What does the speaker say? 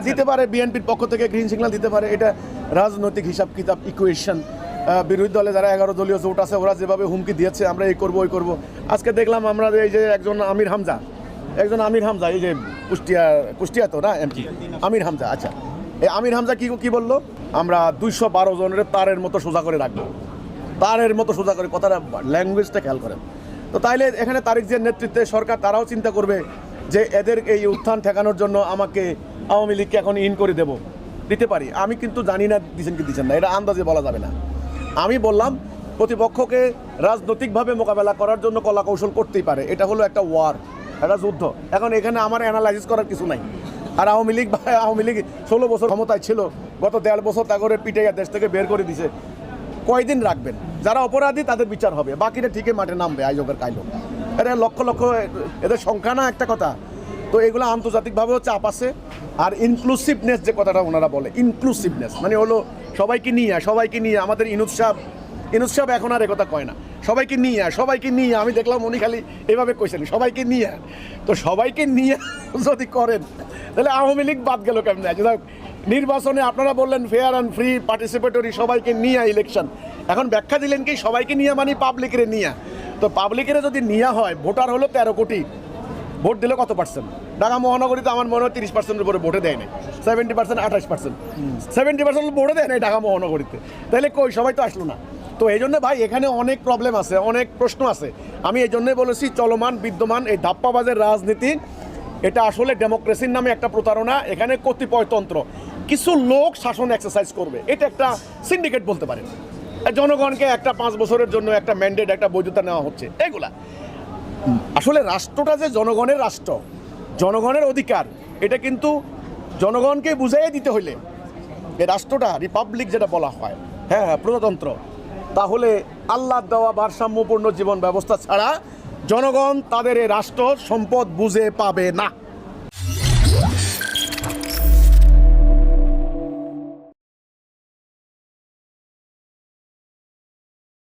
দিতে পারে, বিএনপির পক্ষ থেকে গ্রিন সিগন্যাল দিতে পারে। এটা রাজনৈতিক হিসাব কিতাব ইকুয়েশন। বিরোধী দলে যারা 11 দলীয় জোট আছে ওরা যেভাবে হুমকি দিয়েছে আমরা এই করবো ওই করবো। আজকে দেখলাম আমরা এই যে একজন আমির হামজা এই যে কুষ্টিয়া তো না এমপি আমির হামজা, আচ্ছা এই আমির হামজা কি বললো, আমরা 212 জনের তারের মতো সোজা করে রাখবো, তারের মতো সোজা করে, কথাটা ল্যাঙ্গুয়েজটা খেয়াল করেন। তো তাইলে এখানে তারেক জিয়ার নেতৃত্বে সরকার তারাও চিন্তা করবে যে এদের এই উত্থান ঠেকানোর জন্য আমাকে আওয়ামী লীগকে এখন ইন করে দিতে পারি। আমি কিন্তু জানি না দিচ্ছেন কি দিচ্ছেন না, এটা আন্দাজে বলা যাবে না। আমি বললাম প্রতিপক্ষকে রাজনৈতিকভাবে মোকাবেলা করার জন্য কলা কৌশল করতেই পারে, এটা হলো একটা ওয়ার, একটা যুদ্ধ। এখন এখানে আমার অ্যানালাইসিস করার কিছু নাই। আর আওয়ামী লীগ 16 বছর ক্ষমতায় ছিল, গত 1.5 বছর তা করে পিটাইয়া দেশ থেকে বের করে দিছে। কয়দিন রাখবেন? যারা অপরাধী তাদের বিচার হবে, বাকিটা ঠিকই মাঠে নামবে আয়োজকের কাইলো। এটা লক্ষ লক্ষ এদের সংখ্যা না একটা কথা। তো এগুলো আন্তর্জাতিকভাবে হচ্ছে আপাসে। আর ইনক্লুসিভনেস যে কথাটা ওনারা বলে, ইনক্লুসিভনেস মানে হলো সবাইকে নিয়ে। আমাদের ইনুস সাহেব এখন আর একথা কয় না, সবাইকে নিয়ে। আমি দেখলাম উনি খালি এভাবে কইছেন সবাইকে নিয়ে। তো সবাইকে নিয়ে যদি করেন তাহলে আওয়ামী লীগ বাদ গেল কেমনে? নির্বাচনে আপনারা বললেন ফেয়ার অ্যান্ড ফ্রি পার্টিসিপেটরি, সবাইকে নিয়ে ইলেকশন। এখন ব্যাখ্যা দিলেন কি সবাইকে নিয়ে মানে পাবলিকের নিয়ে। তো পাবলিকের যদি নিয়ে হয়, ভোটার হলো 13 কোটি, ভোট দিলে কত পার্সেন্ট? ঢাকা মহানগরীতে আমার মনে হয় 30% উপরে ভোটে দেয় নাই, 70%, 28%, 70% ভোটে দেয় নাই ঢাকা মহানগরীতে। তাহলে কই সবাই তো আসলো না। তো এই জন্য ভাই এখানে অনেক প্রবলেম আছে, অনেক প্রশ্ন আছে। আমি এই জন্যই বলেছি চলমান বিদ্যমান এই ধাপ্পাবাজের রাজনীতি, এটা আসলে ডেমোক্রেসির নামে একটা প্রতারণা। এখানে কতিপয়তন্ত্র কিছু লোক শাসন এক্সারসাইজ করবে, এটা একটা সিন্ডিকেট বলতে পারেন। জনগণকে একটা 5 বছরের জন্য একটা ম্যান্ডেট, একটা বৈধতা নেওয়া হচ্ছে। এগুলা আসলে রাষ্ট্রটা যে জনগণের রাষ্ট্র, জনগণের অধিকার, এটা কিন্তু জনগণকে বুঝাইয়ে দিতে হইলে এই রাষ্ট্রটা রিপাবলিক যেটা বলা হয়, হ্যাঁ প্রজাতন্ত্র, তাহলে আল্লাহ দেওয়া ভারসাম্যপূর্ণ জীবন ব্যবস্থা ছাড়া জনগণ তাদের এই রাষ্ট্র সম্পদ বুঝে পাবে না।